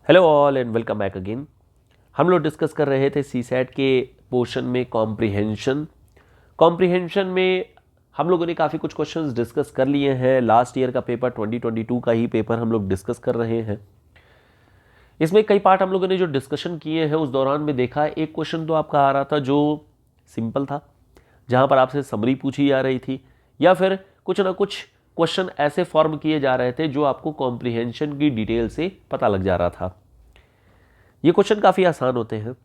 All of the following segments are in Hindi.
Hello all and welcome back again. हम लोग डिस्कस कर रहे थे सीसैट के पोर्शन में कॉम्प्रिहेंशन में हम लोगों ने काफ़ी कुछ क्वेश्चंस डिस्कस कर लिए हैं। लास्ट ईयर का पेपर 2022 का ही पेपर हम लोग डिस्कस कर रहे हैं। इसमें कई पार्ट हम लोगों ने जो डिस्कशन किए हैं उस दौरान में देखा, एक क्वेश्चन तो आपका आ रहा था जो सिंपल था, जहाँ पर आपसे समरी पूछी जा रही थी, या फिर कुछ ना कुछ क्वेश्चन ऐसे फॉर्म किए जा रहे थे जो आपको कॉम्प्रिहेंशन की डिटेल से पता लग जा रहा था। ये क्वेश्चन काफ़ी आसान होते हैं।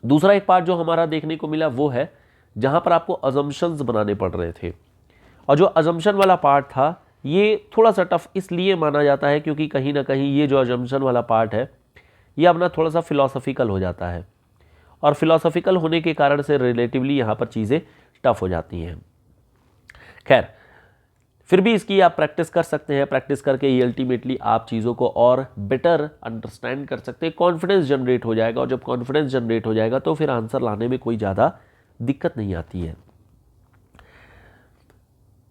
दूसरा एक पार्ट जो हमारा देखने को मिला वो है जहाँ पर आपको अजम्पशंस बनाने पड़ रहे थे, और जो अजम्पशन वाला पार्ट था ये थोड़ा सा टफ इसलिए माना जाता है क्योंकि कहीं ना कहीं ये जो अजम्पशन वाला पार्ट है ये अपना थोड़ा सा फिलोसफिकल हो जाता है, और फिलोसफिकल होने के कारण से रिलेटिवली यहाँ पर चीज़ें टफ हो जाती हैं। खैर, फिर भी इसकी आप प्रैक्टिस कर सकते हैं। प्रैक्टिस करके ये अल्टीमेटली आप चीज़ों को और बेटर अंडरस्टैंड कर सकते हैं, कॉन्फिडेंस जनरेट हो जाएगा, और जब कॉन्फिडेंस जनरेट हो जाएगा तो फिर आंसर लाने में कोई ज़्यादा दिक्कत नहीं आती है।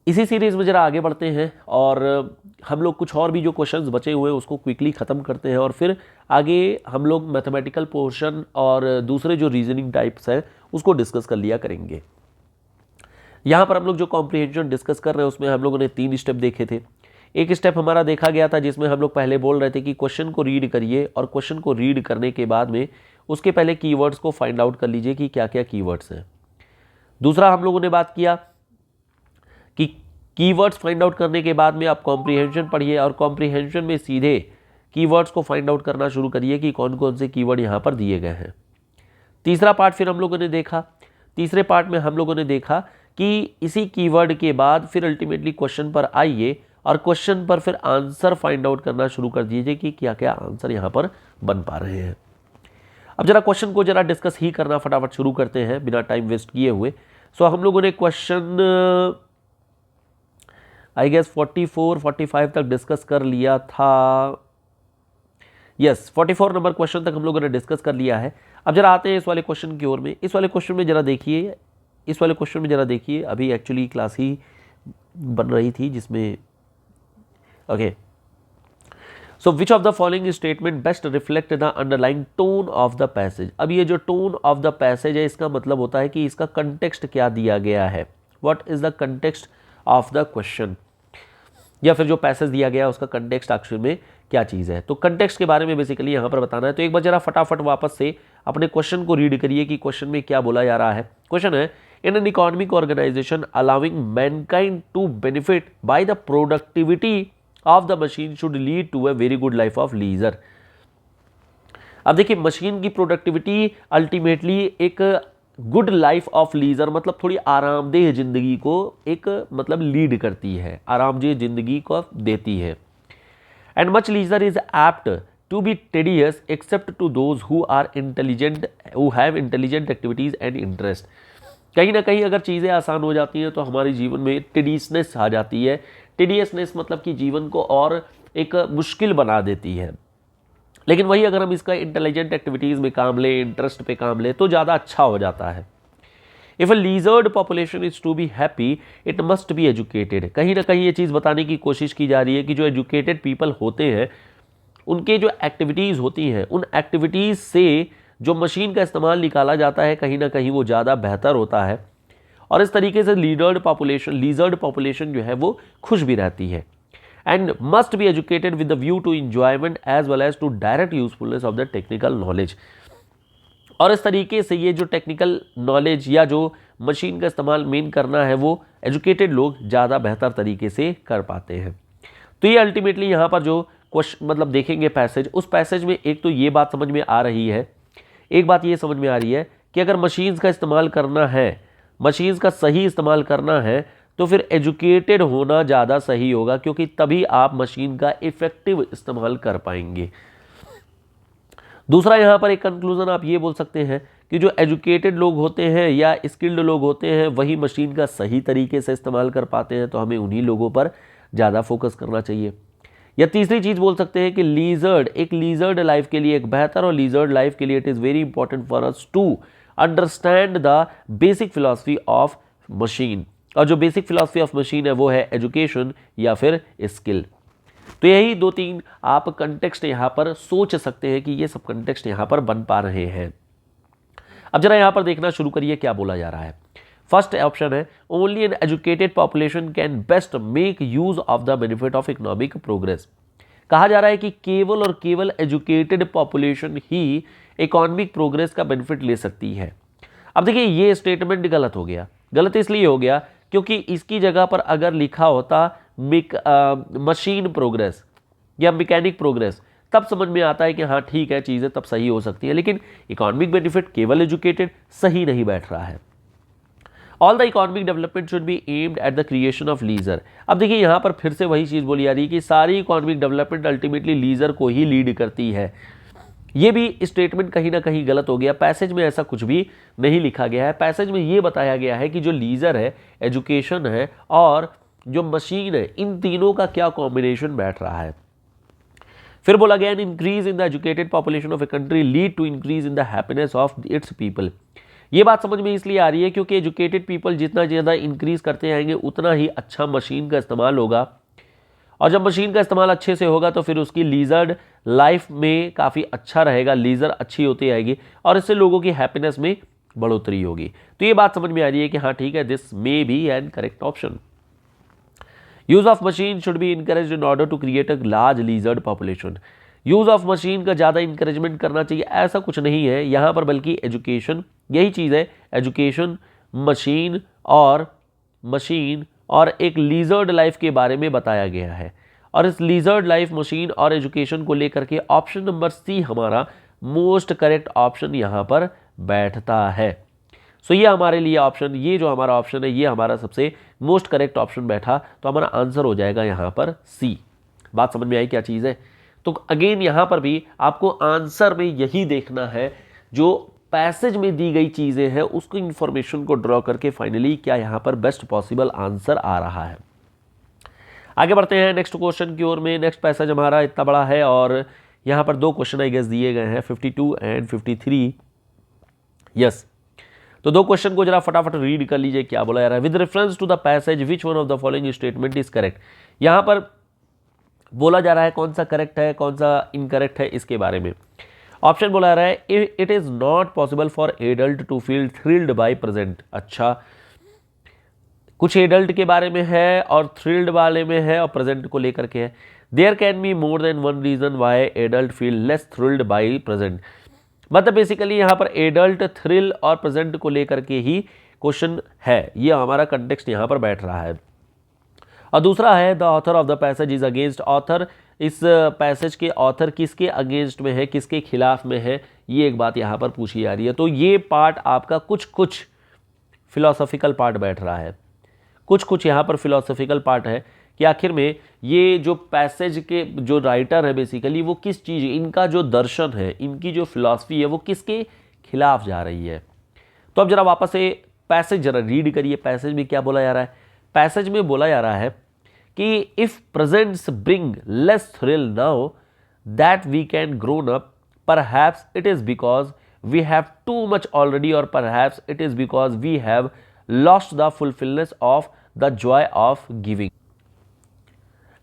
इसी सीरीज़ में ज़रा आगे बढ़ते हैं और हम लोग कुछ और भी जो क्वेश्चंस बचे हुए हैं उसको क्विकली ख़त्म करते हैं, और फिर आगे हम लोग मैथमेटिकल पोर्शन और दूसरे जो रीजनिंग टाइप्स हैं उसको डिस्कस कर लिया करेंगे। यहाँ पर हम लोग जो कॉम्प्रिहेंशन डिस्कस कर रहे हैं उसमें हम लोगों ने 3 स्टेप देखे थे। एक स्टेप हमारा देखा गया था जिसमें हम लोग पहले बोल रहे थे कि क्वेश्चन को रीड करिए, और क्वेश्चन को रीड करने के बाद में उसके पहले कीवर्ड्स को फाइंड आउट कर लीजिए कि क्या क्या कीवर्ड्स हैं। दूसरा हम लोगों ने बात किया कि कीवर्ड्स फाइंड आउट करने के बाद में आप कॉम्प्रिहेंशन पढ़िए, और कॉम्प्रिहेंशन में सीधे कीवर्ड्स को फाइंड आउट करना शुरू करिए कि कौन कौन से कीवर्ड यहाँ पर दिए गए हैं। तीसरा पार्ट फिर हम लोगों ने देखा, तीसरे पार्ट में हम लोगों ने देखा कि इसी कीवर्ड के बाद फिर अल्टीमेटली क्वेश्चन पर आइए, और क्वेश्चन पर फिर आंसर फाइंड आउट करना शुरू कर दीजिए कि क्या क्या आंसर यहाँ पर बन पा रहे हैं। अब जरा क्वेश्चन को जरा डिस्कस ही करना फटाफट शुरू करते हैं बिना टाइम वेस्ट किए हुए। सो हम लोगों ने क्वेश्चन आई गेस 44-45 तक डिस्कस कर लिया था। यस, 44 नंबर क्वेश्चन तक हम लोगों ने डिस्कस कर लिया है। अब जरा आते हैं इस वाले क्वेश्चन की ओर में। इस वाले क्वेश्चन में जरा देखिए, इस वाले क्वेश्चन में जरा देखिए, अभी एक्चुअली क्लास ही बन रही थी जिसमें okay. So which of the following statement best reflect the underlying tone of the passage. अब ये जो टोन ऑफ द पैसेज है इसका मतलब होता है कि इसका कंटेक्स्ट क्या दिया गया है, what is the context of the question, या फिर जो पैसेज दिया गया उसका कंटेक्स्ट एक्चुअल में क्या चीज़ है। तो कंटेक्स्ट के बारे में बेसिकली यहाँ पर बताना है। तो एक बार जरा फटाफट वापस से अपने क्वेश्चन को रीड करिए कि क्वेश्चन में क्या बोला जा रहा है। क्वेश्चन है, in an economic organisation allowing mankind to benefit by the productivity of the machine should lead to a very good life of leisure. अब देखिए, मशीन की प्रोडक्टिविटी अल्टीमेटली एक गुड लाइफ ऑफ लीजर मतलब थोड़ी आरामदेह जिंदगी को एक मतलब लीड करती है, आरामदेह जिंदगी को देती है। And much leisure is apt to be tedious except to those who are intelligent, who have intelligent activities and interest. कहीं ना कहीं अगर चीज़ें आसान हो जाती हैं तो हमारे जीवन में टेडियसनेस आ जाती है। टेडियसनेस मतलब कि जीवन को और एक मुश्किल बना देती है। लेकिन वही अगर हम इसका इंटेलिजेंट एक्टिविटीज़ में काम लें, इंटरेस्ट पे काम लें तो ज़्यादा अच्छा हो जाता है। If a leisured population is to be happy it must be educated. कहीं ना कहीं ये चीज़ बताने की कोशिश की जा रही है कि जो एजुकेटेड पीपल होते हैं उनके जो एक्टिविटीज़ होती हैं उन एक्टिविटीज़ से जो मशीन का इस्तेमाल निकाला जाता है कहीं ना कहीं वो ज़्यादा बेहतर होता है, और इस तरीके से लीजर्ड पॉपुलेशन जो है वो खुश भी रहती है। And must be educated with the view to enjoyment as well as to direct usefulness of the technical knowledge. और इस तरीके से ये जो टेक्निकल नॉलेज या जो मशीन का इस्तेमाल मेन करना है वो एजुकेटेड लोग ज़्यादा बेहतर तरीके से कर पाते हैं। तो ये अल्टीमेटली यहाँ पर जो क्वेश्चन मतलब देखेंगे पैसेज, उस पैसेज में एक तो ये बात समझ में आ रही है, एक बात ये समझ में आ रही है कि अगर मशीन्स का इस्तेमाल करना है, मशीन्स का सही इस्तेमाल करना है तो फिर एजुकेटेड होना ज़्यादा सही होगा, क्योंकि तभी आप मशीन का इफेक्टिव इस्तेमाल कर पाएंगे। दूसरा यहाँ पर एक कंक्लूजन आप ये बोल सकते हैं कि जो एजुकेटेड लोग होते हैं या स्किल्ड लोग होते हैं वही मशीन का सही तरीके से इस्तेमाल कर पाते हैं, तो हमें उन्हीं लोगों पर ज़्यादा फोकस करना चाहिए। या तीसरी चीज़ बोल सकते हैं कि लीजर्ड लाइफ के लिए, एक बेहतर और लीजर्ड लाइफ के लिए it is very important for us to understand the basic philosophy of machine. और जो बेसिक फिलॉसफी ऑफ मशीन है वो है एजुकेशन या फिर स्किल। तो यही दो तीन आप कंटेक्स्ट यहाँ पर सोच सकते हैं कि ये सब कंटेक्स्ट यहाँ पर बन पा रहे हैं। अब जरा यहाँ पर देखना शुरू करिए क्या बोला जा रहा है। फर्स्ट ऑप्शन है only an educated population can best make use of the benefit of economic progress. कहा जा रहा है कि केवल और केवल एजुकेटेड पॉपुलेशन ही इकोनॉमिक प्रोग्रेस का बेनिफिट ले सकती है। अब देखिए ये स्टेटमेंट गलत हो गया। गलत इसलिए हो गया क्योंकि इसकी जगह पर अगर लिखा होता मशीन प्रोग्रेस या मैकेनिक प्रोग्रेस, तब समझ में आता है कि हाँ ठीक है, चीज़ें तब सही हो सकती हैं। लेकिन इकोनॉमिक बेनिफिट केवल एजुकेटेड सही नहीं बैठ रहा है। All the economic development should be aimed at the creation of leisure. अब देखिए यहाँ पर फिर से वही चीज़ बोली जा रही है कि सारी इकोनॉमिक डेवलपमेंट अल्टीमेटली लीजर को ही लीड करती है। ये भी स्टेटमेंट कहीं ना कहीं गलत हो गया। पैसेज में ऐसा कुछ भी नहीं लिखा गया है। पैसेज में ये बताया गया है कि जो लीजर है, एजुकेशन है और जो मशीन है, इन तीनों का क्या कॉम्बिनेशन बैठ रहा है। फिर बोला गया increase in the educated population of a country lead to increase in the happiness of its people. ये बात समझ में इसलिए आ रही है क्योंकि एजुकेटेड पीपल जितना ज़्यादा इंक्रीज करते आएंगे उतना ही अच्छा मशीन का इस्तेमाल होगा, और जब मशीन का इस्तेमाल अच्छे से होगा तो फिर उसकी लीजर्ड लाइफ में काफ़ी अच्छा रहेगा, लीजर अच्छी होती आएगी और इससे लोगों की हैप्पीनेस में बढ़ोतरी होगी। तो ये बात समझ में आ रही है कि हाँ ठीक है, this may be an correct option. Use of machine should be encourage in order to create a large leisured population. Use of machine का ज़्यादा इंकरेजमेंट करना चाहिए ऐसा कुछ नहीं है यहाँ पर, बल्कि एजुकेशन यही चीज़ है। एजुकेशन, मशीन और एक लीजर्ड लाइफ के बारे में बताया गया है, और इस लीजर्ड लाइफ, मशीन और एजुकेशन को लेकर के ऑप्शन नंबर सी हमारा मोस्ट करेक्ट ऑप्शन यहाँ पर बैठता है। सो ये हमारे लिए ऑप्शन, ये जो हमारा ऑप्शन है ये हमारा सबसे मोस्ट करेक्ट ऑप्शन बैठा, तो हमारा आंसर हो जाएगा यहाँ पर सी। बात समझ में आई क्या चीज़ है। तो अगेन यहाँ पर भी आपको आंसर में यही देखना है, जो पैसेज में दी गई चीज़ें हैं उसको इंफॉर्मेशन को ड्रॉ करके फाइनली क्या यहाँ पर बेस्ट पॉसिबल आंसर आ रहा है। आगे बढ़ते हैं नेक्स्ट क्वेश्चन की ओर में। नेक्स्ट पैसेज हमारा इतना बड़ा है और यहाँ पर दो क्वेश्चन आई गेस दिए गए हैं, 52 एंड 53। यस, तो दो क्वेश्चन को जरा फटाफट रीड कर लीजिए क्या बोला जा रहा है। With reference to the passage which one of the following statement is correct. यहाँ पर बोला जा रहा है कौन सा करेक्ट है कौन सा इनकरेक्ट है इसके बारे में। ऑप्शन बोला जा रहा है it is not possible for adult to feel thrilled by present. अच्छा, कुछ एडल्ट के बारे में है और थ्रिल्ड वाले में है और प्रेजेंट को लेकर के है। There can be more than one reason why adult feel less thrilled by present. मतलब बेसिकली यहाँ पर एडल्ट, थ्रिल और प्रेजेंट को लेकर के ही क्वेश्चन है, ये हमारा कंटेक्स्ट यहाँ पर बैठ रहा है। और दूसरा है the author of the passage is against. Author, इस पैसेज के ऑथर किसके अगेंस्ट में है, किसके खिलाफ में है, ये एक बात यहाँ पर पूछी जा रही है। तो ये पार्ट आपका कुछ फिलोसॉफिकल पार्ट बैठ रहा है, कुछ यहाँ पर फिलोसॉफिकल पार्ट है कि आखिर में ये जो पैसेज के जो राइटर है बेसिकली वो किस चीज़, इनका जो दर्शन है, इनकी जो फिलॉसफी है वो किसके खिलाफ जा रही है। तो अब जरा वापस से पैसेज जरा रीड करिए। पैसेज में क्या बोला जा रहा है। पैसेज में बोला जा रहा है कि if presents bring less thrill now that we can grown up, perhaps it is because we have too much already, और perhaps it is because we have lost the fulfilness of the joy of giving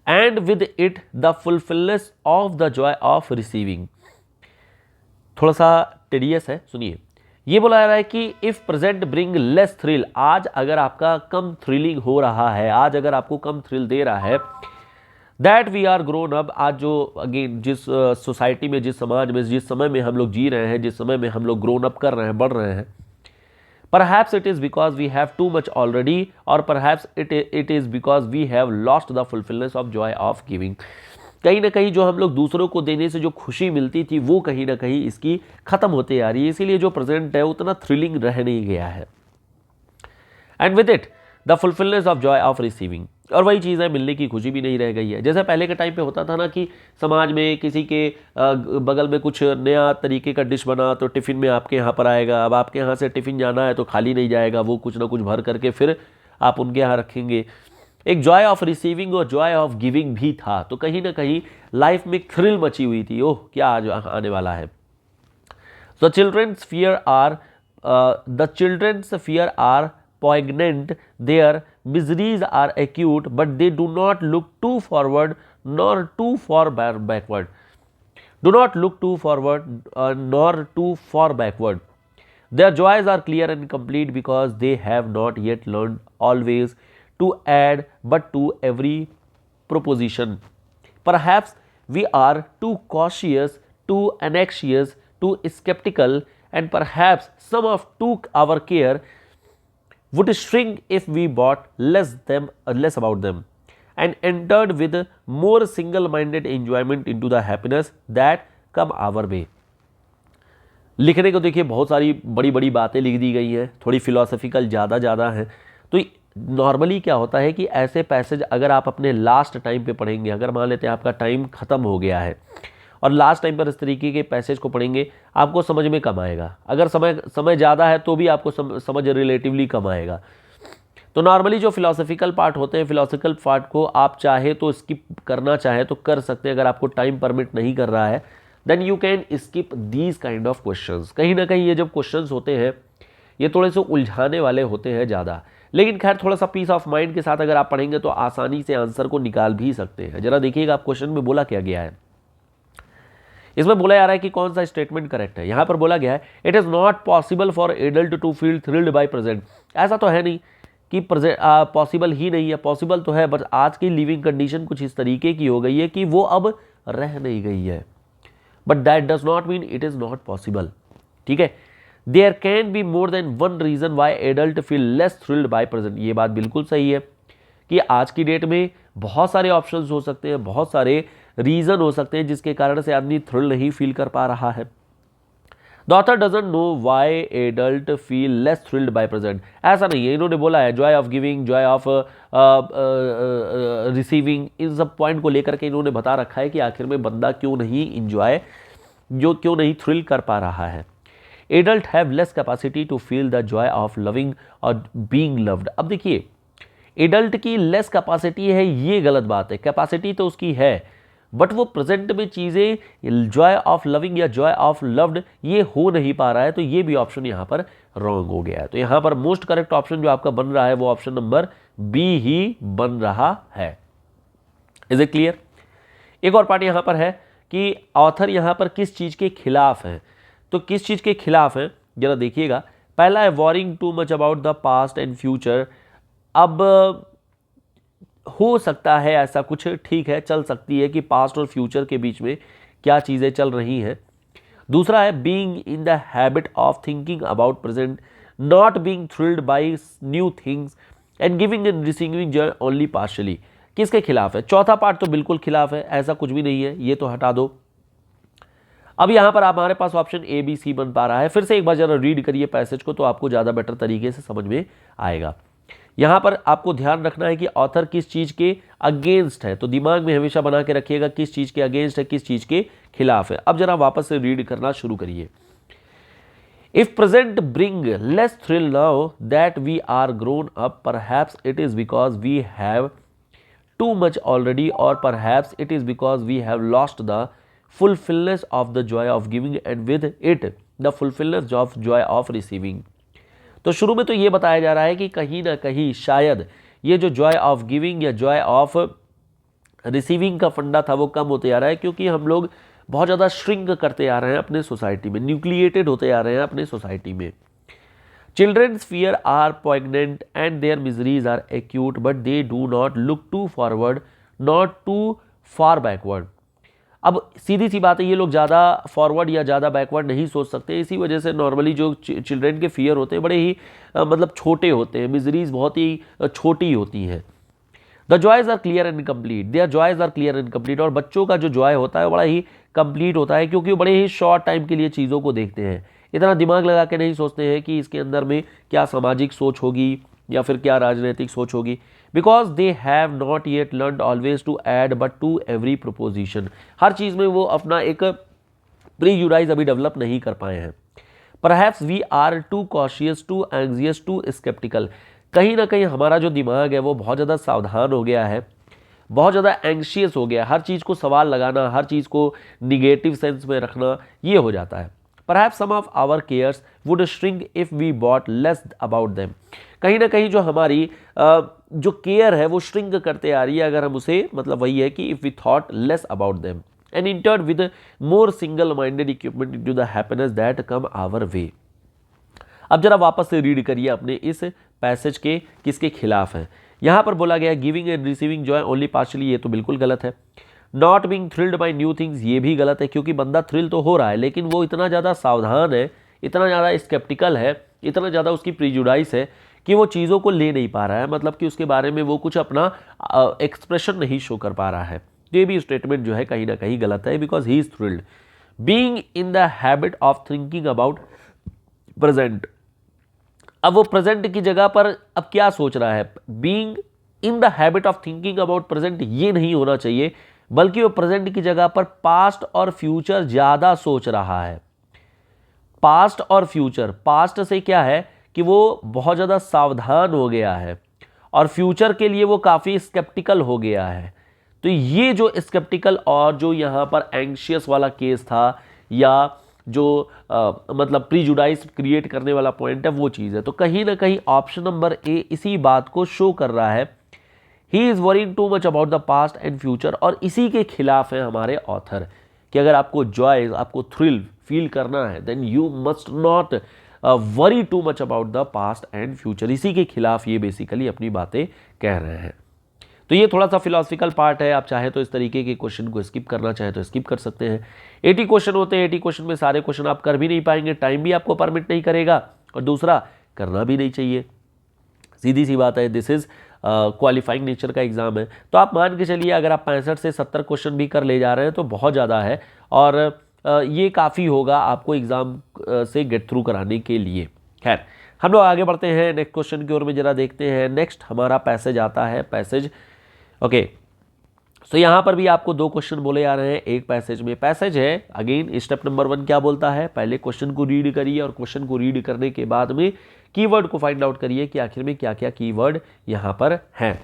and with it the fulfilness of the joy of receiving. थोड़ा सा टेडियस है, सुनिए। ये बोला जा रहा है कि if present bring less thrill, आज अगर आपका कम थ्रिलिंग हो रहा है, आज अगर आपको कम थ्रिल दे रहा है, that we are grown up, आज जो अगेन जिस सोसाइटी में, जिस समाज में, जिस समय में हम लोग जी रहे हैं, जिस समय में हम लोग ग्रोन अप कर रहे हैं, बढ़ रहे हैं, perhaps it is because we have too much already, और perhaps it is because we have lost the fulfilness of joy of giving. कहीं ना कहीं जो हम लोग दूसरों को देने से जो खुशी मिलती थी वो कहीं ना कहीं इसकी ख़त्म होते आ रही है, इसीलिए जो प्रेजेंट है उतना थ्रिलिंग रह नहीं गया है। And with it the fulfilness of joy of receiving, और वही चीज़ है, मिलने की खुशी भी नहीं रह गई है। जैसे पहले के टाइम पे होता था ना कि समाज में किसी के बगल में कुछ नया तरीके का डिश बना तो टिफ़िन में आपके यहाँ पर आएगा। अब आपके यहाँ से टिफ़िन जाना है तो खाली नहीं जाएगा, वो कुछ ना कुछ भर करके फिर आप उनके यहाँ रखेंगे। एक जॉय ऑफ रिसीविंग और जॉय ऑफ गिविंग भी था। तो कहीं ना कहीं लाइफ में थ्रिल मची हुई थी, ओह क्या आज आने वाला है। So children's fear are poignant, their miseries are acute, but they do not look too forward nor too far backward. Do not look too forward nor too far backward. Their joys are clear and complete because they have not yet learned always to add but to every proposition. Perhaps we are too cautious, too anxious, too skeptical, and perhaps some of took our care would shrink if we bought less about them and entered with more single-minded enjoyment into the happiness that come our way. लिखने को देखिए बहुत सारी बड़ी बड़ी बातें लिख दी गई हैं, थोड़ी फिलोसफिकल ज़्यादा हैं। तो नॉर्मली क्या होता है कि ऐसे पैसेज अगर आप अपने लास्ट टाइम पे पढ़ेंगे, अगर मान लेते हैं आपका टाइम ख़त्म हो गया है और लास्ट टाइम पर इस तरीके के पैसेज को पढ़ेंगे, आपको समझ में कम आएगा। अगर समय ज़्यादा है तो भी आपको समझ रिलेटिवली कम आएगा। तो नॉर्मली जो फिलोसफिकल पार्ट होते हैं, फिलोसफिकल पार्ट को आप चाहे तो स्किप करना चाहे तो कर सकते हैं। अगर आपको टाइम परमिट नहीं कर रहा है then you can skip these kind of questions. कहीं ना कहीं ये जब क्वेश्चंस होते हैं ये थोड़े से उलझाने वाले होते हैं ज़्यादा, लेकिन खैर थोड़ा सा पीस ऑफ माइंड के साथ अगर आप पढ़ेंगे तो आसानी से आंसर को निकाल भी सकते हैं। जरा देखिएगा आप क्वेश्चन में बोला क्या गया है। इसमें बोला जा रहा है कि कौन सा स्टेटमेंट करेक्ट है। यहाँ पर बोला गया है it is not possible for adult to feel thrilled by present. ऐसा तो है नहीं कि पॉसिबल ही नहीं है, पॉसिबल तो है, बट आज की लिविंग कंडीशन कुछ इस तरीके की हो गई है कि वो अब रह नहीं गई है। But that does not mean it is not possible. ठीक है, there can be more than one reason why adult feel less thrilled by present. ये बात बिल्कुल सही है कि आज की डेट में बहुत सारे ऑप्शंस हो सकते हैं, बहुत सारे रीज़न हो सकते हैं जिसके कारण से आदमी थ्रिल नहीं फील कर पा रहा है। The author doesn't know why adult feel less thrilled by present. ऐसा नहीं है, इन्होंने बोला है joy of giving, joy of receiving, इन सब पॉइंट को लेकर के इन्होंने बता रखा है कि आखिर में बंदा क्यों नहीं थ्रिल कर पा रहा है। Adult have less capacity to feel the joy of loving और बीइंग लव्ड। अब देखिए एडल्ट की लेस कैपेसिटी है, ये गलत बात है। कैपेसिटी तो उसकी है, बट वो प्रेजेंट में चीज़ें जॉय ऑफ लविंग या जॉय ऑफ लव्ड ये हो नहीं पा रहा है। तो ये भी ऑप्शन यहाँ पर रॉन्ग हो गया है। तो यहाँ पर मोस्ट करेक्ट ऑप्शन जो आपका बन रहा है वो ऑप्शन नंबर बी ही बन रहा है। Is it clear? एक और पार्ट यहाँ पर है कि ऑथर यहाँ पर किस चीज़ के खिलाफ है। तो किस चीज़ के खिलाफ है जरा देखिएगा। पहला है warring to much about the past and future. अब हो सकता है ऐसा कुछ, ठीक है, चल सकती है कि पास्ट और फ्यूचर के बीच में क्या चीज़ें चल रही हैं। दूसरा है being in the habit of thinking about present, not being thrilled by new things and giving and receiving joy only partially. किसके खिलाफ है? चौथा पार्ट तो बिल्कुल खिलाफ है, ऐसा कुछ भी नहीं है, ये तो हटा दो। अब यहाँ पर हमारे पास ऑप्शन ए बी सी बन पा रहा है। फिर से एक बार जरा रीड करिए पैसेज को तो आपको ज़्यादा बेटर तरीके से समझ में आएगा। यहाँ पर आपको ध्यान रखना है कि ऑथर किस चीज़ के अगेंस्ट है, तो दिमाग में हमेशा बना के रखिएगा किस चीज़ के अगेंस्ट है, किस चीज़ के खिलाफ है। अब जरा वापस से रीड करना शुरू करिए। If present bring less thrill now that we are grown up, perhaps it is because we have too much already, और perhaps it is because we have lost the fulfilness of the joy of giving and with it the fulfilness of joy of receiving. तो शुरू में तो ये बताया जा रहा है कि कहीं ना कहीं शायद ये जो जॉय ऑफ गिविंग या जॉय ऑफ रिसीविंग का फंडा था वो कम होते जा रहा है, क्योंकि हम लोग बहुत ज़्यादा श्रिंक करते आ रहे हैं अपने सोसाइटी में, न्यूक्लिएटेड होते आ रहे हैं अपने सोसाइटी में। Children's fear are poignant and their miseries are acute, but they do not look to forward not to far backward. अब सीधी सी बात है, ये लोग ज़्यादा फॉरवर्ड या ज़्यादा बैकवर्ड नहीं सोच सकते। इसी वजह से नॉर्मली जो चिल्ड्रेन के फियर होते हैं बड़े ही मतलब छोटे होते हैं, मिजरीज बहुत ही छोटी होती हैं। The joys are clear and complete, their joys are clear and complete. और बच्चों का जो जॉय होता है बड़ा ही कंप्लीट होता है, क्योंकि वो बड़े ही शॉर्ट टाइम के लिए चीज़ों को देखते हैं, इतना दिमाग लगा के नहीं सोचते हैं कि इसके अंदर में क्या सामाजिक सोच होगी या फिर क्या राजनीतिक सोच होगी। Because they have not yet learn always to add but to every proposition. हर चीज़ में वो अपना एक प्रीजुडाइज अभी डेवलप नहीं कर पाए हैं। Perhaps we are too cautious, too anxious, too sceptical. कहीं ना कहीं हमारा जो दिमाग है वो बहुत ज़्यादा सावधान हो गया है, बहुत ज़्यादा एंग्शियस हो गया, हर चीज़ को सवाल लगाना, हर चीज़ को निगेटिव सेंस में रखना, ये हो जाता है। Perhaps some of our cares would shrink if we bought less about them। कहीं ना कहीं जो हमारी जो केयर है वो श्रिंक करते आ रही है, अगर हम उसे मतलब वही है कि if we thought less about them and entered with more single minded equipment into the happiness that come our way. अब जरा वापस से रीड करिए अपने इस पैसेज के किसके खिलाफ है। यहाँ पर बोला गया giving and receiving joy only partially, ये तो बिल्कुल गलत है। Not being thrilled by new things, ये भी गलत है, क्योंकि बंदा थ्रिल तो हो रहा है लेकिन वो इतना ज़्यादा सावधान है, इतना ज़्यादा स्केप्टिकल है, इतना ज़्यादा उसकी प्रीजुडाइस है कि वो चीज़ों को ले नहीं पा रहा है, मतलब कि उसके बारे में वो कुछ अपना एक्सप्रेशन नहीं शो कर पा रहा है। तो ये भी स्टेटमेंट जो है कहीं ना कहीं गलत है, because he is thrilled. Being in the habit of thinking about present, अब वो प्रेजेंट की जगह पर अब क्या सोच रहा है, being in the habit of thinking about present ये नहीं होना चाहिए, बल्कि वो प्रेजेंट की जगह पर पास्ट और फ्यूचर ज़्यादा सोच रहा है। पास्ट और फ्यूचर, पास्ट से क्या है कि वो बहुत ज़्यादा सावधान हो गया है और फ्यूचर के लिए वो काफ़ी स्केप्टिकल हो गया है। तो ये जो स्केप्टिकल और जो यहाँ पर एंग्शियस वाला केस था, या जो मतलब प्रीजुडाइज क्रिएट करने वाला पॉइंट है, वो चीज़ है। तो कहीं ना कहीं ऑप्शन नंबर ए इसी बात को शो कर रहा है, he is worrying too much about the past and future. और इसी के खिलाफ है हमारे ऑथर कि अगर आपको जॉय, आपको थ्रिल फील करना है, then you must not worry too much about the past and future. इसी के खिलाफ ये बेसिकली अपनी बातें कह रहे हैं। तो ये थोड़ा सा फिलोसफिकल पार्ट है, आप चाहे तो इस तरीके के क्वेश्चन को स्किप करना चाहे तो स्किप कर सकते हैं। 80 क्वेश्चन होते हैं, 80 क्वेश्चन में सारे क्वेश्चन आप कर भी नहीं पाएंगे, टाइम भी आपको परमिट नहीं करेगा, और दूसरा करना भी नहीं चाहिए। सीधी सी बात है, दिस इज़ क्वालिफाइंग नेचर का एग्ज़ाम है। तो आप मान के चलिए अगर आप 65 से 70 क्वेश्चन भी कर ले जा रहे हैं तो बहुत ज़्यादा है, और ये काफ़ी होगा आपको एग्ज़ाम से गेट थ्रू कराने के लिए। खैर, हम लोग आगे बढ़ते हैं नेक्स्ट क्वेश्चन की ओर में, जरा देखते हैं। नेक्स्ट हमारा पैसेज आता है, पैसेज ओके। सो यहाँ पर भी आपको 2 क्वेश्चन बोले जा रहे हैं एक पैसेज में। पैसेज है अगेन, स्टेप नंबर 1 क्या बोलता है, पहले क्वेश्चन को रीड करिए और क्वेश्चन को रीड करने के बाद में कीवर्ड को फाइंड आउट करिए कि आखिर में क्या क्या कीवर्ड यहाँ पर हैं।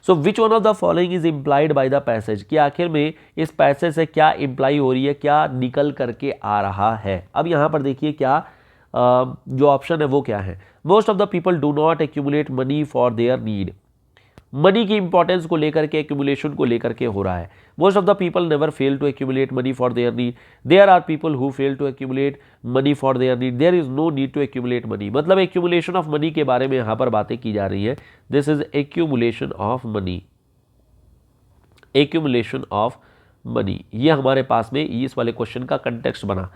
So which one of the following is implied by the passage, कि आखिर में इस पैसेज से क्या इम्प्लाई हो रही है, क्या निकल करके आ रहा है। अब यहाँ पर देखिए क्या जो ऑप्शन है वो क्या है। Most of the people do not accumulate money for their need, money की इंपॉर्टेंस को लेकर के, एक्यूमुलेशन को लेकर के हो रहा है। Most of the people never fail to accumulate money for their need, there are people who fail to accumulate money for their need, there is no need to accumulate money. मतलब एक्यूमुलेशन ऑफ मनी के बारे में यहाँ पर बातें की जा रही है। This is accumulation of money, accumulation of money, ये हमारे पास में इस वाले क्वेश्चन का कंटेक्स्ट बना।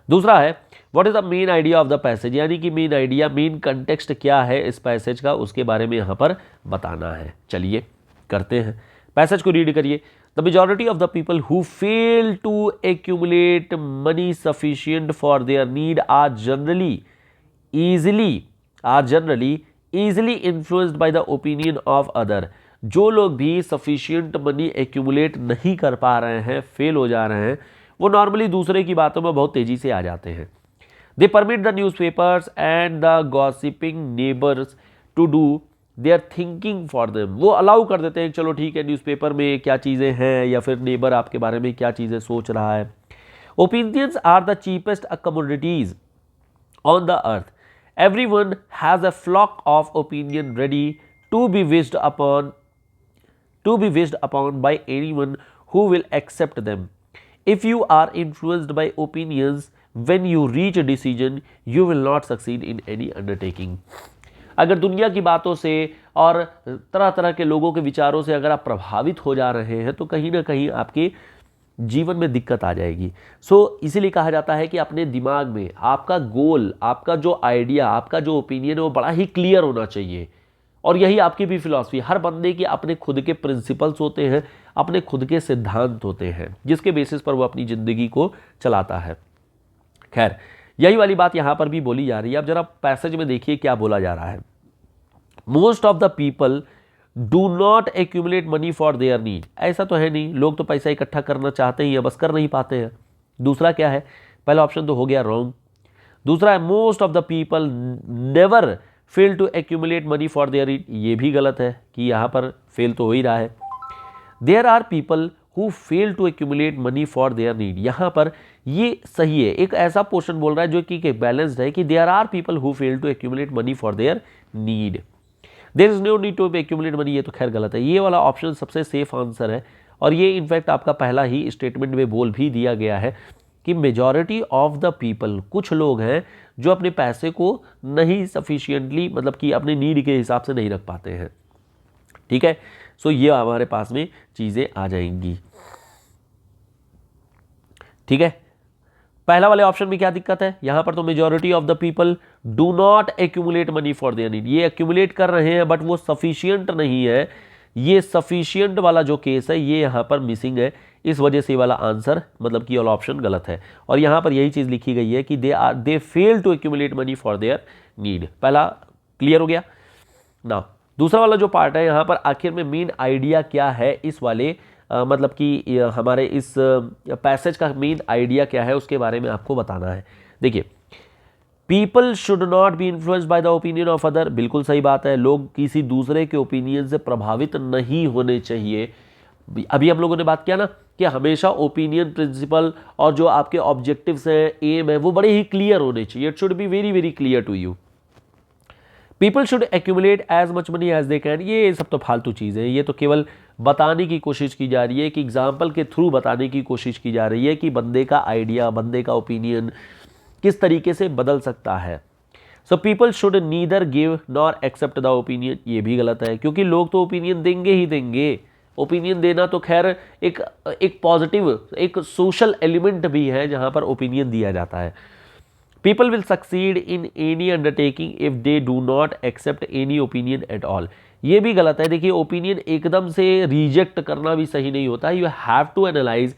दूसरा है what is the main idea of the passage, यानी कि मेन आइडिया, मेन कंटेक्स्ट क्या है इस पैसेज का, उसके बारे में यहाँ पर बताना है। चलिए करते हैं, पैसेज को रीड करिए। The majority of the people who fail to accumulate money sufficient for their need are generally easily influenced by the opinion of other। जो लोग भी सफिशिएंट मनी एक्यूमुलेट नहीं कर पा रहे हैं, फेल हो जा रहे हैं, वो नॉर्मली दूसरे की बातों में बहुत तेजी से आ जाते हैं। They permit the newspapers and the gossiping neighbours to do their thinking for them. वो अलाउ कर देते हैं, चलो ठीक है न्यूज़पेपर में क्या चीज़ें हैं, या फिर नेबर आपके बारे में क्या चीज़ें सोच रहा है। Opinions are the cheapest commodities on the earth, everyone has a flock of opinion ready to be wished upon by anyone who will accept them। if you are influenced by opinions when you reach a decision you will not succeed in any undertaking। अगर दुनिया की बातों से और तरह तरह के लोगों के विचारों से अगर आप प्रभावित हो जा रहे हैं तो कहीं ना कहीं आपके जीवन में दिक्कत आ जाएगी। इसीलिए कहा जाता है कि अपने दिमाग में आपका गोल, आपका जो आइडिया, आपका जो ओपिनियन है वो बड़ा ही क्लियर होना चाहिए। और यही आपकी भी फिलॉसफी, हर बंदे के अपने खुद के प्रिंसिपल्स होते हैं, अपने खुद के सिद्धांत होते हैं, जिसके बेसिस पर वो अपनी ज़िंदगी को चलाता है। खैर, यही वाली बात यहाँ पर भी बोली जा रही है। अब जरा पैसेज में देखिए क्या बोला जा रहा है। Most of the people do not accumulate money for their need, ऐसा तो है नहीं, लोग तो पैसा इकट्ठा करना चाहते ही हैं, बस कर नहीं पाते हैं। दूसरा क्या है, पहला ऑप्शन तो हो गया रॉन्ग। दूसरा है most of the people never fail to accumulate money for their need, ये भी गलत है कि यहाँ पर फेल तो हो ही रहा है। There are people who fail to accumulate money for their need, यहाँ पर ये सही है, एक ऐसा पोर्शन बोल रहा है जो कि बैलेंस्ड है कि there are people who fail to accumulate money for their need. There is no need to accumulate money, ये तो खैर गलत है। ये वाला ऑप्शन सबसे सेफ आंसर है और ये इनफैक्ट आपका पहला ही स्टेटमेंट में बोल भी दिया गया है कि मेजॉरिटी ऑफ द पीपल, कुछ लोग हैं जो अपने पैसे को नहीं सफिशिएंटली, मतलब कि अपने नीड के हिसाब से नहीं रख पाते हैं। ठीक है, सो ये हमारे पास में चीज़ें आ जाएंगी। ठीक है, पहला वाले ऑप्शन में क्या दिक्कत है, यहां पर तो majority of the people do not accumulate money for their need, ये एक्यूमुलेट कर रहे हैं बट वो सफिशियंट नहीं है। ये सफिशियंट वाला जो केस है ये यहां पर मिसिंग है, इस वजह से वाला आंसर मतलब कि वाला ऑप्शन गलत है। और यहां पर यही चीज लिखी गई है कि they fail to accumulate money for their need. पहला क्लियर हो गया ना। दूसरा वाला जो पार्ट है यहाँ पर आखिर में मेन आइडिया क्या है इस वाले मतलब कि हमारे इस पैसेज का मेन आइडिया क्या है उसके बारे में आपको बताना है। देखिए, people should not be influenced by the opinion of other, बिल्कुल सही बात है, लोग किसी दूसरे के ओपिनियन से प्रभावित नहीं होने चाहिए। अभी हम लोगों ने बात किया ना कि हमेशा ओपिनियन, प्रिंसिपल और जो आपके ऑब्जेक्टिव्स हैं, एम है, वो बड़े ही क्लियर होने चाहिए। It should be very very clear to you. People should accumulate as much money as they can, ये सब तो फालतू चीज़ है, ये तो केवल बताने की कोशिश की जा रही है कि एग्जाम्पल के थ्रू बताने की कोशिश की जा रही है कि बंदे का आइडिया, बंदे का ओपिनियन किस तरीके से बदल सकता है। So people should neither give nor accept the opinion, ये भी गलत है क्योंकि लोग तो ओपिनियन देंगे ही देंगे। ओपिनियन देना तो खैर एक पॉजिटिव, एक सोशल एलिमेंट भी है जहां पर ओपिनियन दिया जाता है। People will succeed in any undertaking if they do not accept any opinion at all, ये भी गलत है। देखिए, ओपिनियन एकदम से रिजेक्ट करना भी सही नहीं होता। You have to analyse,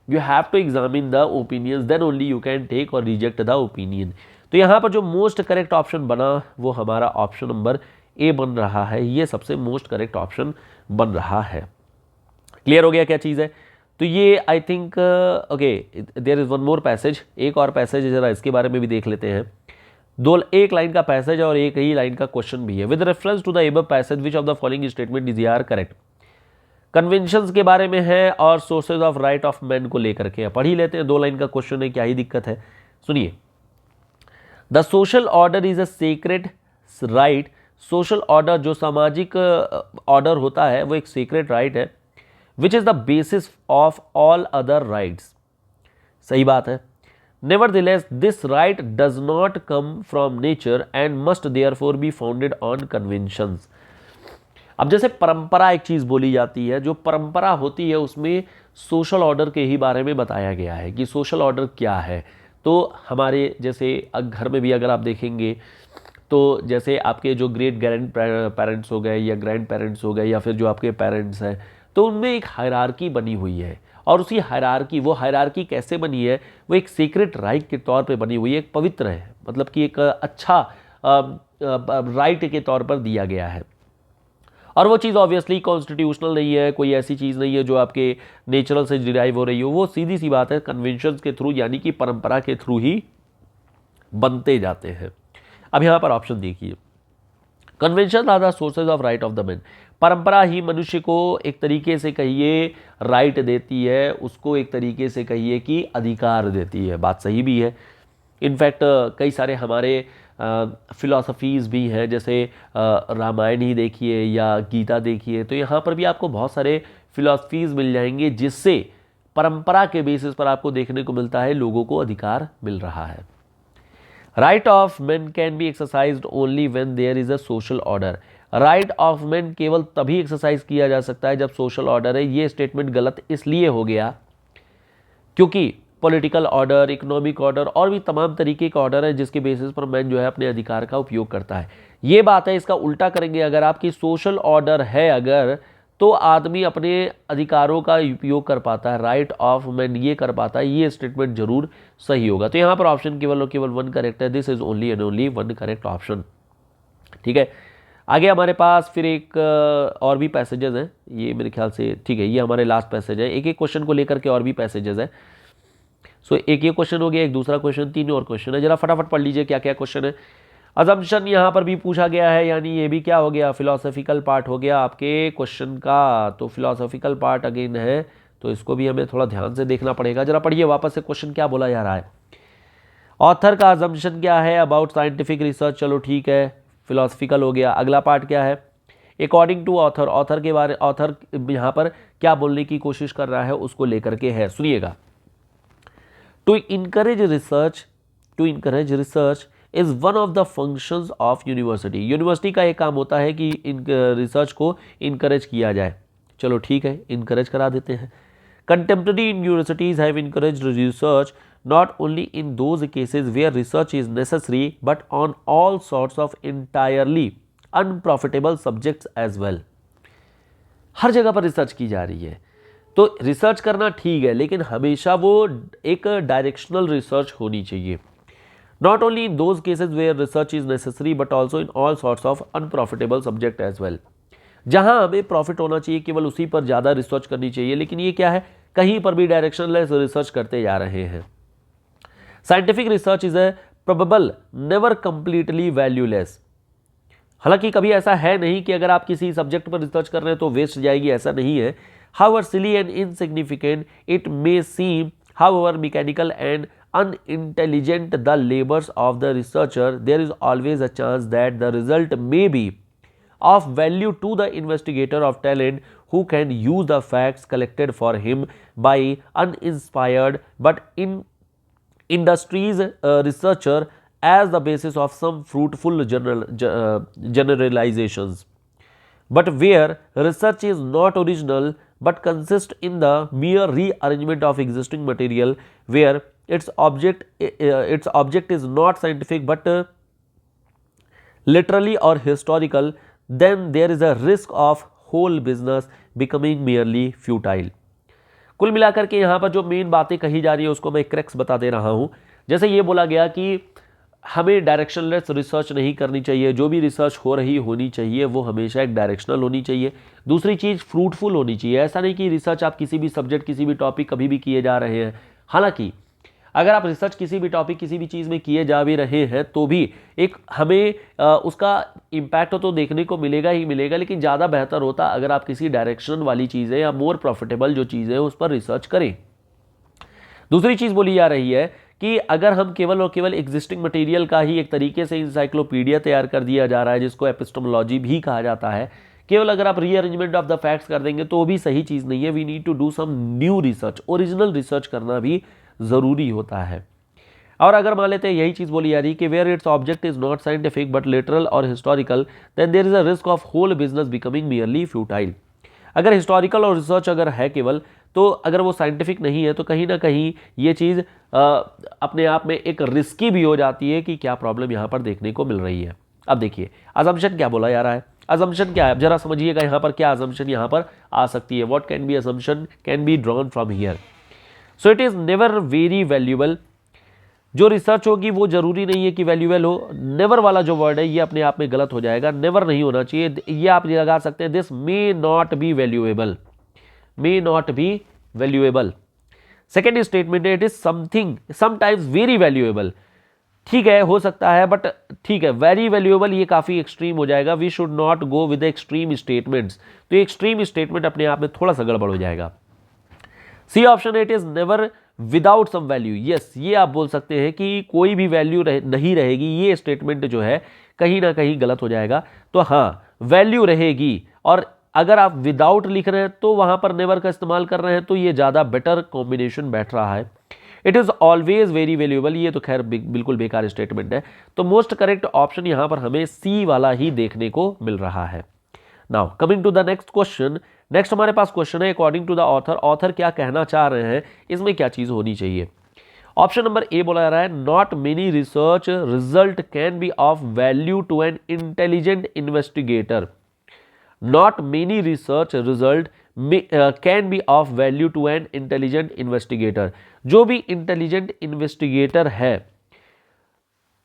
you have to examine the opinions, then only you can take और रिजेक्ट द ओपिनियन। तो यहाँ पर जो मोस्ट करेक्ट ऑप्शन बना वो हमारा ऑप्शन नंबर ए बन रहा है, ये सबसे मोस्ट करेक्ट ऑप्शन बन रहा है। क्लियर हो गया क्या चीज़ है। तो ये I think okay, there is one more passage, एक और पैसेज है, जरा इसके बारे में भी देख लेते हैं। एक लाइन का पैसेज है और एक ही लाइन का क्वेश्चन भी है। With reference to the above passage which of the following statement is are correct, conventions के बारे में है और sources of right of man को लेकर के पढ़ ही लेते हैं। 2 लाइन का क्वेश्चन है, क्या ही दिक्कत है। सुनिए, the social order is a secret right, social order जो सामाजिक ऑर्डर होता है वो एक सीक्रेट राइट है, which is the basis of all other rights, सही बात है। Nevertheless this right does not come from nature and must therefore be founded on conventions. अब जैसे परंपरा एक चीज बोली जाती है, जो परंपरा होती है उसमें सोशल ऑर्डर के ही बारे में बताया गया है कि सोशल ऑर्डर क्या है। तो हमारे जैसे घर में भी अगर आप देखेंगे तो जैसे आपके जो ग्रेट ग्रैंड पेरेंट्स हो गए या ग्रैंड पेरेंट्स हो गए या फिर जो आपके पेरेंट्स हैं, तो उनमें एक हायरार्की बनी हुई है और उसी हायरार्की, वो हायरार्की कैसे बनी है, वो एक सीक्रेट राइट के तौर पे बनी हुई है, एक पवित्र है, मतलब कि एक अच्छा राइट के तौर पर दिया गया है। और वो चीज़ ऑब्वियसली कॉन्स्टिट्यूशनल नहीं है, कोई ऐसी चीज़ नहीं है जो आपके नेचुरल से डिराइव हो रही हो, वो सीधी सी बात है कन्वेंशंस के थ्रू यानी कि परंपरा के थ्रू ही बनते जाते हैं। अब यहाँ पर ऑप्शन देखिए, convention are the sources of right of the man, परंपरा ही मनुष्य को एक तरीके से कहिए राइट देती है, उसको एक तरीके से कहिए कि अधिकार देती है। बात सही भी है। इनफैक्ट कई सारे हमारे फिलॉसफीज़ भी हैं, जैसे रामायण ही देखिए या गीता देखिए, तो यहाँ पर भी आपको बहुत सारे फिलॉसफीज़ मिल जाएंगे जिससे परंपरा के बेसिस पर आपको देखने को मिलता है लोगों को अधिकार मिल रहा है। Right of man can be exercised only when there is a social order, right of man केवल तभी एक्सरसाइज किया जा सकता है जब सोशल ऑर्डर है। ये स्टेटमेंट गलत इसलिए हो गया क्योंकि पॉलिटिकल ऑर्डर, इकोनॉमिक ऑर्डर और भी तमाम तरीके का ऑर्डर है जिसके बेसिस पर मैन जो है अपने अधिकार का उपयोग करता है। ये बात है, इसका उल्टा करेंगे अगर आपकी सोशल ऑर्डर है अगर, तो आदमी अपने अधिकारों का उपयोग कर पाता है, राइट ऑफ मैन ये कर पाता है। ये स्टेटमेंट जरूर सही होगा। तो यहाँ पर ऑप्शन केवल और केवल 1 करेक्ट है, this is only and only 1 correct option. ठीक है, आगे हमारे पास फिर एक और भी पैसेजेस हैं, ये मेरे ख्याल से ठीक है, ये हमारे लास्ट पैसेज है। एक एक क्वेश्चन को लेकर के और भी पैसेजेस है। सो एक ये क्वेश्चन हो गया, एक दूसरा क्वेश्चन, 3 और क्वेश्चन है, जरा फटाफट पढ़ लीजिए क्या क्या क्वेश्चन है। अजम्पशन यहाँ पर भी पूछा गया है, यानी ये भी क्या हो गया, फिलोसॉफिकल पार्ट हो गया आपके क्वेश्चन का। तो फिलोसॉफिकल पार्ट अगेन है, तो इसको भी हमें थोड़ा ध्यान से देखना पड़ेगा। जरा पढ़िए वापस से क्वेश्चन क्या बोला जा रहा है। ऑथर का अजम्पशन क्या है अबाउट साइंटिफिक रिसर्च, चलो ठीक है, फिलोसफिकल हो गया। अगला पार्ट क्या है, अकॉर्डिंग टू ऑथर, ऑथर के बारे, ऑथर यहाँ पर क्या बोलने की कोशिश कर रहा है उसको लेकर के है, सुनिएगा। To encourage research is one of the functions of university. University का एक काम होता है कि इन रिसर्च को इनकरेज किया जाए। चलो ठीक है, इनकरेज करा देते हैं। Contemporary universities have encouraged research not only in those cases where research is necessary but on all sorts of entirely unprofitable subjects as well। हर जगह पर रिसर्च की जा रही है, तो रिसर्च करना ठीक है, लेकिन हमेशा वो एक डायरेक्शनल रिसर्च होनी चाहिए। Not only in those cases where research is necessary but also in all sorts of unprofitable subject as well। जहां हमें प्रॉफिट होना चाहिए केवल उसी पर ज़्यादा रिसर्च करनी चाहिए, लेकिन ये क्या है, कहीं पर भी डायरेक्शनलेस रिसर्च करते जा रहे हैं। Scientific research is a probable never completely valueless. हालांकि कभी ऐसा है नहीं कि अगर आप किसी सब्जेक्ट पर रिसर्च कर रहे हैं तो वेस्ट जाएगी, ऐसा नहीं है। However silly and insignificant it may seem, however mechanical and unintelligent the labors of the researcher, there is always a chance that the result may be of value to the investigator of talent who can use the facts collected for him by uninspired but industrious researcher as the basis of some fruitful generalizations। But where research is not original but consists in the mere rearrangement of existing material, where its object is not scientific but literally or historical, then there is a risk of whole business becoming merely futile। कुल मिलाकर के यहाँ पर जो मेन बातें कही जा रही है उसको मैं क्रैक्स बता दे रहा हूँ। जैसे ये बोला गया कि हमें डायरेक्शनलेस रिसर्च नहीं करनी चाहिए, जो भी रिसर्च होनी चाहिए वो हमेशा एक डायरेक्शनल होनी चाहिए। दूसरी चीज़ फ्रूटफुल होनी चाहिए। ऐसा नहीं कि रिसर्च आप किसी भी सब्जेक्ट, किसी भी टॉपिक कभी भी किए जा रहे हैं। हालांकि अगर आप रिसर्च किसी भी टॉपिक, किसी भी चीज़ में किए जा भी रहे हैं तो भी एक हमें उसका इम्पैक्ट तो देखने को मिलेगा ही मिलेगा, लेकिन ज़्यादा बेहतर होता अगर आप किसी डायरेक्शन वाली चीज़ें या मोर प्रॉफिटेबल जो चीज़ें हैं उस पर रिसर्च करें। दूसरी चीज़ बोली जा रही है कि अगर हम केवल और केवल एग्जिस्टिंग मटेरियल का ही एक तरीके से इंसाइक्लोपीडिया तैयार कर दिया जा रहा है, जिसको एपिस्टेमोलॉजी भी कहा जाता है, केवल अगर आप रीअरेंजमेंट ऑफ द फैक्ट्स कर देंगे तो भी सही चीज़ नहीं है। We need to do some new research, original research करना भी ज़रूरी होता है। और अगर मान लेते हैं यही चीज़ बोली जा रही है कि where its object is not scientific but literal और historical, then there is a risk of whole business becoming merely futile. अगर हिस्टोरिकल और रिसर्च अगर है केवल, तो अगर वो साइंटिफिक नहीं है तो कहीं ना कहीं ये चीज़ अपने आप में एक रिस्की भी हो जाती है कि क्या प्रॉब्लम यहाँ पर देखने को मिल रही है। अब देखिए अजम्पशन क्या बोला जा रहा है, अजम्पशन क्या है, अब जरा समझिएगा यहाँ पर क्या अजम्पशन यहाँ पर आ सकती है। What can be assumption can be drawn from here. So it is never very valuable. जो रिसर्च होगी वो जरूरी नहीं है कि वैल्यूएबल हो। नेवर वाला जो वर्ड है ये अपने आप में गलत हो जाएगा, नेवर नहीं होना चाहिए। ये आप लगा सकते हैं, this may not be valuable, may not be valuable. Second statement है, it is something sometimes very valuable. ठीक है, हो सकता है, बट ठीक है, वेरी वैल्यूएबल ये काफ़ी एक्सट्रीम हो जाएगा। We should not go with extreme statements. तो एक्सट्रीम स्टेटमेंट अपने आप में थोड़ा सा गड़बड़ हो जाएगा। C option, it is never without some value. Yes, ये आप बोल सकते हैं कि कोई भी वैल्यू नहीं रहेगी। ये स्टेटमेंट जो है कहीं ना कहीं गलत हो जाएगा। तो हाँ, वैल्यू रहेगी, और अगर आप विदाउट लिख रहे हैं तो वहां पर नेवर का इस्तेमाल कर रहे हैं तो ये ज़्यादा बेटर कॉम्बिनेशन बैठ रहा है। It is always very valuable, ये तो खैर बिल्कुल बेकार स्टेटमेंट है। तो मोस्ट करेक्ट ऑप्शन यहां पर हमें सी वाला ही देखने को मिल रहा है। Now coming to the next question. Next हमारे पास क्वेश्चन है, according to the author, author क्या कहना चाह रहे हैं, इसमें क्या चीज़ होनी चाहिए। ऑप्शन नंबर ए बोला जा रहा है, not many research result can be of value to an intelligent investigator. Not many research result can be of value to an intelligent investigator। जो भी इंटेलिजेंट इन्वेस्टिगेटर है,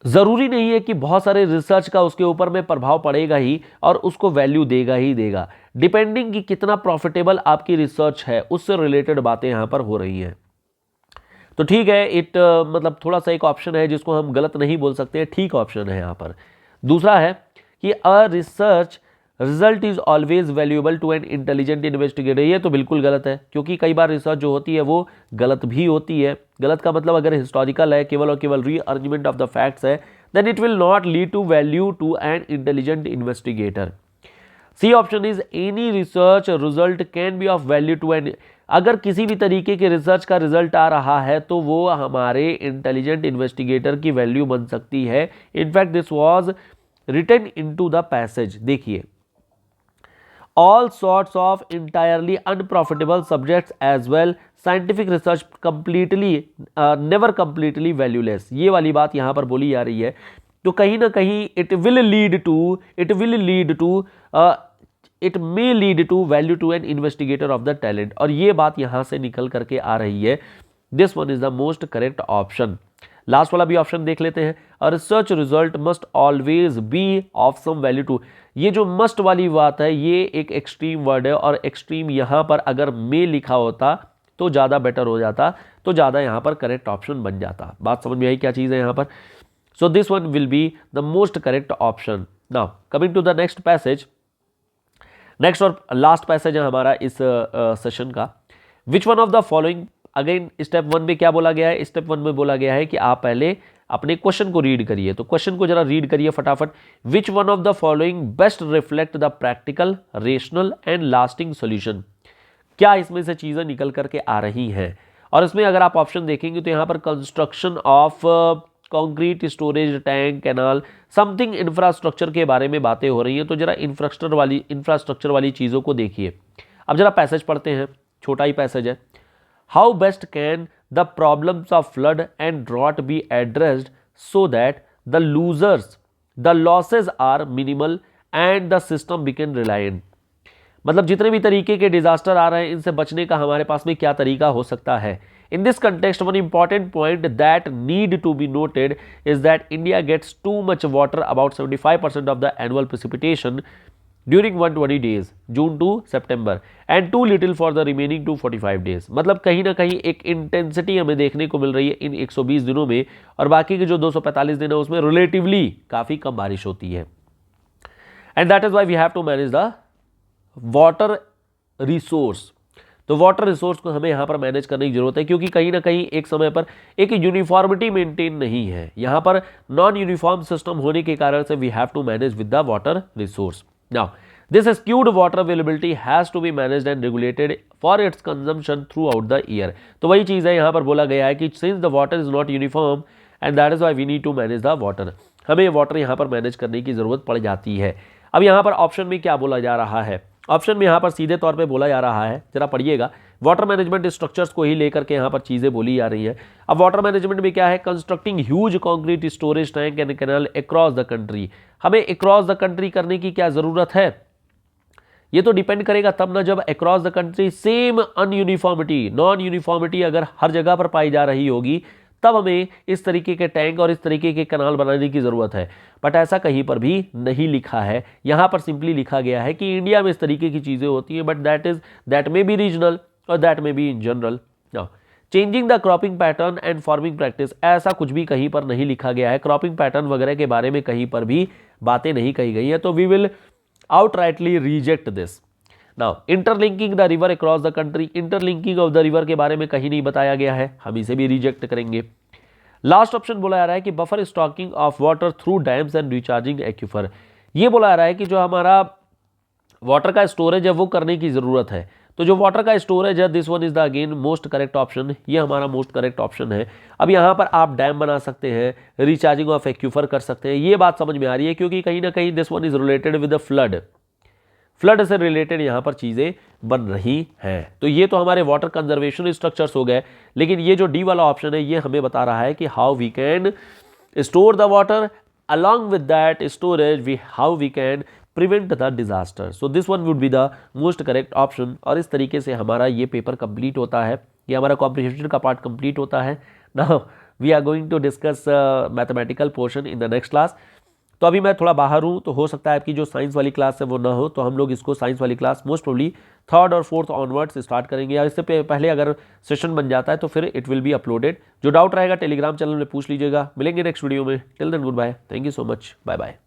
जरूरी नहीं है कि बहुत सारे रिसर्च का उसके ऊपर में प्रभाव पड़ेगा ही और उसको वैल्यू देगा ही देगा। डिपेंडिंग कि कितना प्रॉफिटेबल आपकी रिसर्च है उससे रिलेटेड बातें यहां पर हो रही हैं। तो ठीक है, मतलब थोड़ा सा एक ऑप्शन है जिसको हम गलत नहीं बोल सकते, ठीक ऑप्शन है यहां पर। दूसरा है कि a research result is always valuable to an intelligent investigator. ये तो बिल्कुल गलत है, क्योंकि कई बार रिसर्च जो होती है वो गलत भी होती है। गलत का मतलब अगर हिस्टोरिकल है, केवल और केवल रीअरेंजमेंट ऑफ द फैक्ट्स है, then it will not lead to value to an intelligent investigator. C option is any research result can be of value to an, अगर किसी भी तरीके के रिसर्च का रिजल्ट आ रहा है तो वो हमारे इंटेलिजेंट इन्वेस्टिगेटर की वैल्यू बन सकती है। In fact this was written into the passage. देखिए, all sorts of entirely unprofitable subjects as well, scientific research completely never completely valueless, ये वाली बात यहाँ पर बोली जा रही है। तो कहीं ना कहीं it may lead to value to an investigator of the talent, और ये बात यहाँ से निकल करके आ रही है। This one is the most correct option. Last वाला भी ऑप्शन देख लेते हैं, और research result must always be of some value to, ये जो मस्ट वाली बात है ये एक एक्सट्रीम वर्ड है, और एक्सट्रीम यहाँ पर अगर में लिखा होता तो ज़्यादा बेटर हो जाता, तो ज़्यादा यहाँ पर करेक्ट ऑप्शन बन जाता। बात समझ में आई क्या चीज़ है यहाँ पर? So this one will be the most correct option. Now coming to the next passage, next और लास्ट पैसेज है हमारा इस सेशन का। Which one of the following, again step 1 में क्या बोला गया है? स्टेप 1 में बोला गया है कि आप पहले अपने क्वेश्चन को रीड करिए, तो क्वेश्चन को जरा रीड करिए फटाफट। विच one of the following best reflect the practical, rational and lasting solution, क्या इसमें से चीजें निकल करके आ रही हैं? और इसमें अगर आप ऑप्शन देखेंगे तो यहाँ पर construction of concrete storage tank canal something infrastructure के बारे में बातें हो रही हैं। तो जरा इंफ्रास्ट्रक्चर वाली चीज़ों को देखिए। अब जरा पैसेज पढ़ते हैं, छोटा ही पैसेज है। How best can the problems of flood and drought be addressed so that the losses are minimal and the system become reliant, मतलब जितने भी तरीके के डिजास्टर आ रहे हैं इनसे बचने का हमारे पास में क्या तरीका हो सकता है। In this context, one important point that need to be noted is that India gets too much water, about 75% of the annual precipitation during 120 days, June to September, and too little for the remaining 245 days। मतलब कहीं ना कहीं एक इंटेंसिटी हमें देखने को मिल रही है इन 120 दिनों में, और बाकी के जो 245 दिन है उसमें रिलेटिवली काफ़ी कम बारिश होती है। And that is why we have to manage the water resource. तो वाटर रिसोर्स को हमें यहाँ पर मैनेज करने की जरूरत है, क्योंकि कहीं ना कहीं एक समय पर एक यूनिफॉर्मिटी मेंटेन नहीं है, यहाँ पर नॉन यूनिफॉर्म सिस्टम होने के कारण से we have to manage with the water resource. Now this skewed water availability has to be managed and regulated for its consumption throughout the year। तो वही चीज़ है, यहाँ पर बोला गया है कि since the water is not uniform and that is why we need to manage the water, हमें वाटर यहाँ पर मैनेज करने की ज़रूरत पड़ जाती है। अब यहाँ पर ऑप्शन में क्या बोला जा रहा है? ऑप्शन में यहाँ पर सीधे तौर पे बोला जा रहा है, जरा पढ़िएगा, वाटर मैनेजमेंट स्ट्रक्चर्स को ही लेकर के यहाँ पर चीज़ें बोली जा रही हैं। अब वाटर मैनेजमेंट में क्या है? Constructing huge concrete storage tank and canal across the country. हमें अक्रॉस द कंट्री करने की क्या ज़रूरत है? ये तो डिपेंड करेगा तब ना जब across the country same ununiformity, non uniformity अगर हर जगह पर पाई जा रही होगी तब हमें इस तरीके के टैंक और इस तरीके के कनाल बनाने की ज़रूरत है। बट ऐसा कहीं पर भी नहीं लिखा है, यहाँ पर सिंपली लिखा गया है कि इंडिया में इस तरीके की चीज़ें होती हैं, but that may be regional और that may be in general. Now changing the cropping pattern and farming practice, ऐसा कुछ भी कहीं पर नहीं लिखा गया है, क्रॉपिंग पैटर्न वगैरह के बारे में कहीं पर भी बातें नहीं कही गई हैं, तो we will outrightly reject this। Now interlinking the river across the country, interlinking of the river के बारे में कहीं नहीं बताया गया है, हम इसे भी रिजेक्ट करेंगे। लास्ट ऑप्शन बोला जा रहा है कि buffer stocking of water through dams and recharging aquifer, ये बोला जा रहा है कि जो हमारा वाटर का स्टोरेज है वो करने की ज़रूरत है। तो जो वाटर का स्टोरेज है, this one is the again most correct option, ये हमारा मोस्ट करेक्ट ऑप्शन है। अब यहाँ पर आप डैम बना सकते हैं, रिचार्जिंग ऑफ एक्यूफर कर सकते हैं, ये बात समझ में आ रही है, क्योंकि कहीं ना कहीं this one is related with the flood से रिलेटेड यहाँ पर चीज़ें बन रही हैं। तो ये तो हमारे वाटर कंजर्वेशन स्ट्रक्चर्स हो गए, लेकिन ये जो डी वाला ऑप्शन है ये हमें बता रहा है कि how we can store the water, along with that storage how we can prevent the disaster। so this one would be the most correct option। और इस तरीके से हमारा ये पेपर कंप्लीट होता है, ये हमारा कॉम्प्रिहेंशन का पार्ट कंप्लीट होता है। Now we are going to discuss mathematical portion in the next class. तो अभी मैं थोड़ा बाहर हूँ, तो हो सकता है आपकी जो साइंस वाली क्लास है वो ना हो, तो हम लोग इसको साइंस वाली क्लास मोस्ट प्रोबब्ली 3rd और 4th ऑनवर्ड्स स्टार्ट करेंगे, या इससे पहले अगर सेशन बन जाता है तो फिर इट विल बी अपलोडेड। जो डाउट रहेगा टेलीग्राम चैनल में पूछ लीजिएगा। मिलेंगे नेक्स्ट वीडियो में। Till then goodbye, thank you so much, bye bye.